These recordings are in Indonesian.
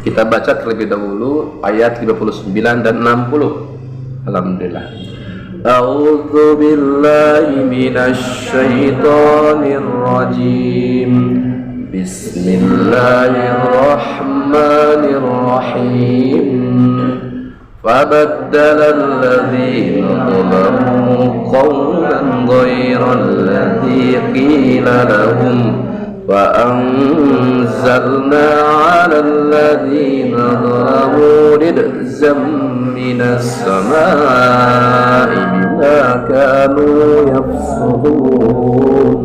Kita baca terlebih dahulu ayat 59 dan 60. Alhamdulillah. A'udzu billahi minasy syaithanir rajim. Bismillahirrahmanirrahim. Fabaddala alladziina zalamu qawlan ghayra alladzi qila lahum فأنزلنا على الذين ظلموا رجزا من السماء بما كانوا يفسقون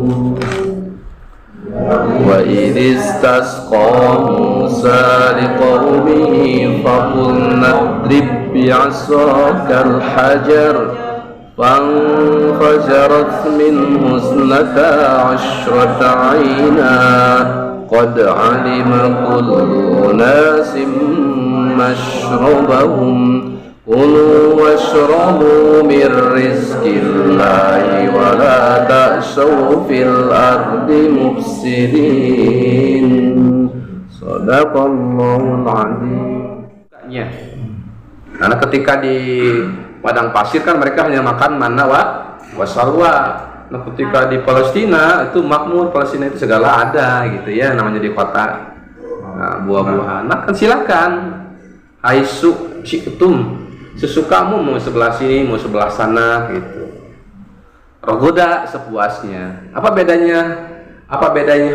وإذ استسقى موسى لقومه فقلنا اضرب بعصاك الحجر فانفجرت منه 12 عينا قد علم كل أناس مشربهم كلوا واشربوا من رزق الله ولا تأسوا في الأرض مفسدين صدق الله العظيم. Karena ketika di padang pasir kan mereka hanya makan manna wasalwa. Nah ketika di Palestina itu makmur, Palestina itu segala ada gitu ya, namanya di kota. Nah, buah-buahan, nah kan silakan. Haisu syi'tum, sesukamu, mau sebelah sini, mau sebelah sana gitu. Rogoda sepuasnya. Apa bedanya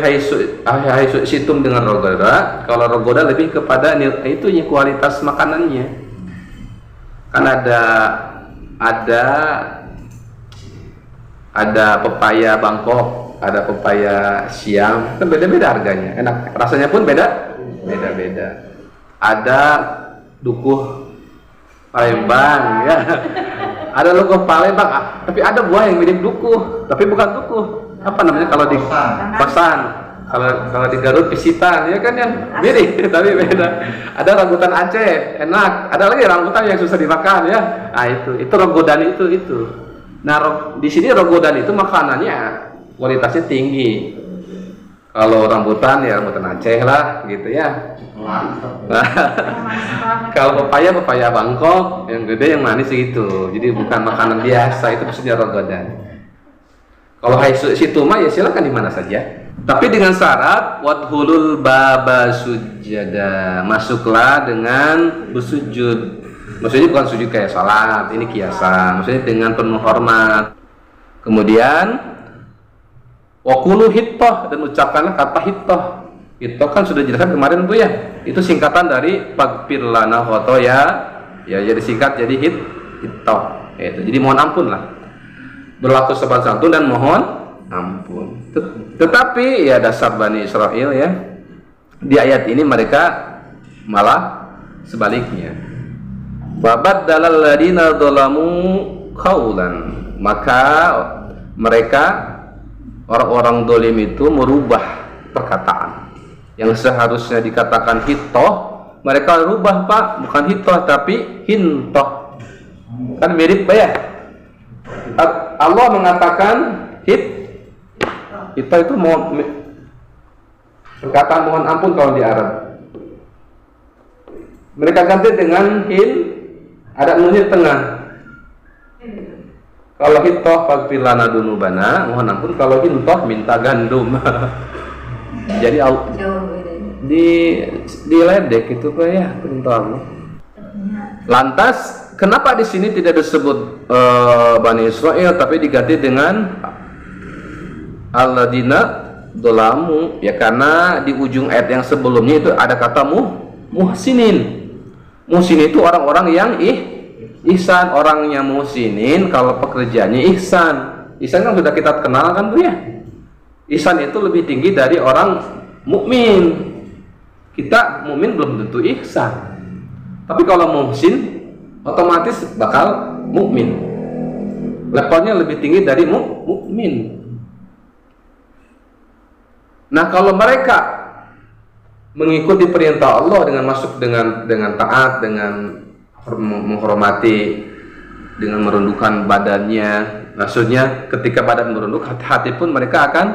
haisu syi'tum dengan rogoda? Kalau rogoda lebih kepada itu kualitas makanannya. Kan ada pepaya Bangkok, ada pepaya Siam, kan beda-beda harganya, enak, rasanya pun beda-beda. Ada dukuh Palembang, ya, ada dukuh Palembang, tapi ada buah yang mirip dukuh, tapi bukan dukuh. Apa namanya kalau di kosan? Kalau di Garut pisitan, ya kan yang mirip tapi beda. Ada rambutan Aceh, enak. Ada lagi rambutan yang susah dimakan ya. Nah itu rogodan itu. Nah di sini rogodan itu makanannya kualitasnya tinggi. Kalau rambutan ya rambutan Aceh lah gitu ya. Kalau pepaya Bangkok, yang gede yang manis gitu. Jadi bukan makanan biasa, itu maksudnya rogodan. Kalau haisu situ mah ya silakan di mana saja. Tapi dengan syarat wadhulul baba sujada, masuklah dengan bersujud. Maksudnya bukan sujud kayak salat, ini kiasan. Maksudnya dengan penuh hormat. Kemudian wakulu hittah, dan ucapkanlah kata hittah. Hittah kan sudah jelaskan kemarin Bu ya. Itu singkatan dari faghfir lana khotoya. Ya jadi singkat jadi hittah. Itu. Jadi mohon ampun lah. Berlaku sopan santun dan mohon ampun. Tetapi ya dasar Bani Israel ya, di ayat ini mereka malah sebaliknya. Fabaddalal ladina dzalamu qaulan, maka mereka orang-orang dolim itu merubah perkataan yang seharusnya dikatakan hitoh, mereka rubah Pak, bukan hitoh tapi hintoh. Kan mirip Pak ya. Allah mengatakan kita itu perkataan mohon ampun kalau di Arab. Mereka ganti dengan ada nunnya tengah. Kalau hitoh faghfir lana dzunubana, mohon ampun. Kalau hintoh minta gandum. Jadi di ledek itu Pak ya perintah Allah. Lantas kenapa di sini tidak disebut Bani Israel tapi diganti dengan alladzina dzalamu? Ya karena di ujung ayat yang sebelumnya itu ada kata muhsinin. Muhsin itu orang-orang yang ihsan. Orangnya muhsinin kalau pekerjaannya ihsan. Ihsan kan sudah kita kenal kan Bu ya. Ihsan itu lebih tinggi dari orang mukmin. Kita mukmin belum tentu ihsan. Tapi kalau muhsin otomatis bakal mukmin. Levelnya lebih tinggi dari mukmin. Nah, kalau mereka mengikuti perintah Allah dengan masuk dengan taat, dengan menghormati, dengan merundukkan badannya, maksudnya ketika badan merunduk, hati pun mereka akan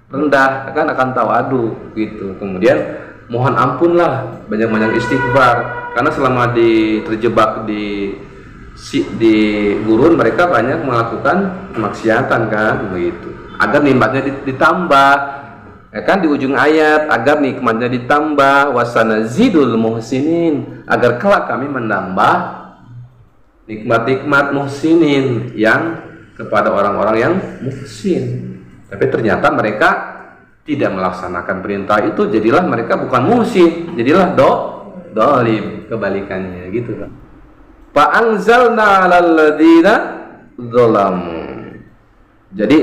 rendah, akan tawadu gitu. Kemudian mohon ampun lah, banyak-banyak istighfar. Karena selama terjebak di gurun, mereka banyak melakukan kemaksiatan kan, begitu. Agar nikmatnya ditambah, ya kan, di ujung ayat, agar nikmatnya ditambah, wasanazidul muhsinin, agar kelak kami menambah nikmat-nikmat muhsinin, yang kepada orang-orang yang muhsin. Tapi ternyata mereka tidak melaksanakan perintah itu, jadilah mereka bukan muhsin, jadilah dolim, kebalikannya gitu kan. Fa'anzalna 'alal ladzina dzalamu. Jadi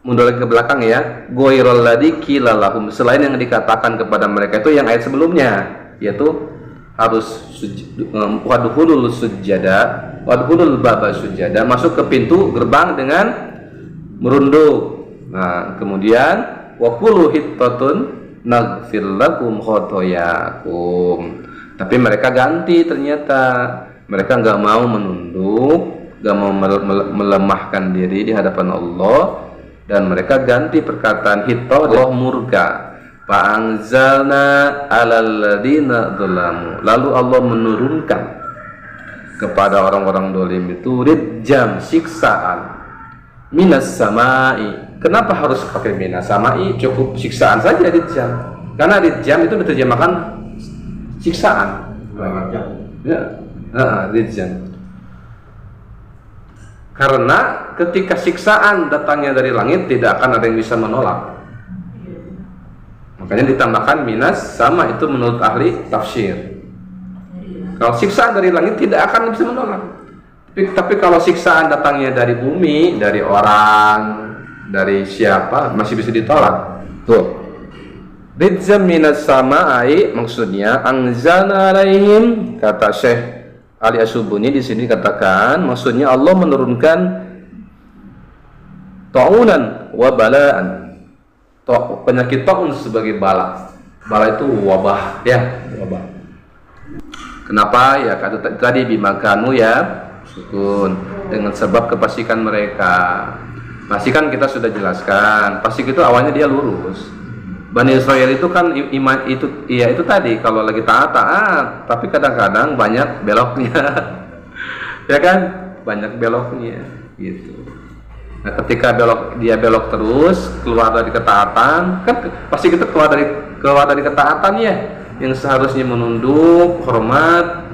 mundur lagi ke belakang ya, ghairul ladzi qila lahum, selain yang dikatakan kepada mereka itu yang ayat sebelumnya, yaitu harus wadkhulul sujada, wadkhulul baba sujada, masuk ke pintu gerbang dengan merunduk. Nah, kemudian waqulu hittatun naghfir lakum khotoyakum. Tapi mereka ganti, ternyata mereka nggak mau menunduk, nggak mau melemahkan diri di hadapan Allah, dan mereka ganti perkataan hittah, Allah murka. Fa'anzalna 'alal ladzina dzalamu, lalu Allah menurunkan kepada orang-orang dolim itu rijam, siksaan, minas samai. Kenapa harus pakai minas samai? Cukup siksaan saja rijam, karena rijam itu diterjemahkan siksaan. Ya, rijam. Karena ketika siksaan datangnya dari langit, tidak akan ada yang bisa menolak. Makanya ditambahkan minas sama, itu menurut ahli tafsir. Kalau siksaan dari langit tidak akan bisa menolak. Tapi kalau siksaan datangnya dari bumi, dari orang, dari siapa, masih bisa ditolak. Tuh. Rijzam minas samai, maksudnya anzalna alaihim, kata Syekh Ali Asyubuni di sini katakan, maksudnya Allah menurunkan ta'unan wa balaan. Penyakit ta'un sebagai bala. Bala itu wabah, ya, wabah. Kenapa? Ya kata tadi bimakanu ya sukun, dengan sebab kefasikan mereka. Fasik kan kita sudah jelaskan. Fasik itu awalnya dia lurus. Bani Israel itu kan iman itu, iya itu tadi, kalau lagi taat, tapi kadang-kadang banyak beloknya. Ya kan? Banyak beloknya gitu. Nah, ketika dia belok terus, keluar dari ketaatan, kan pasti kita keluar dari ketaatan ya, yang seharusnya menunduk, hormat,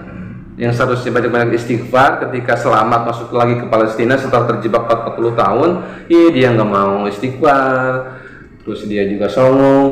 yang seharusnya banyak-banyak istighfar. Ketika selamat masuk lagi ke Palestina setelah terjebak 40 tahun, dia nggak mau istighfar, terus dia juga songong.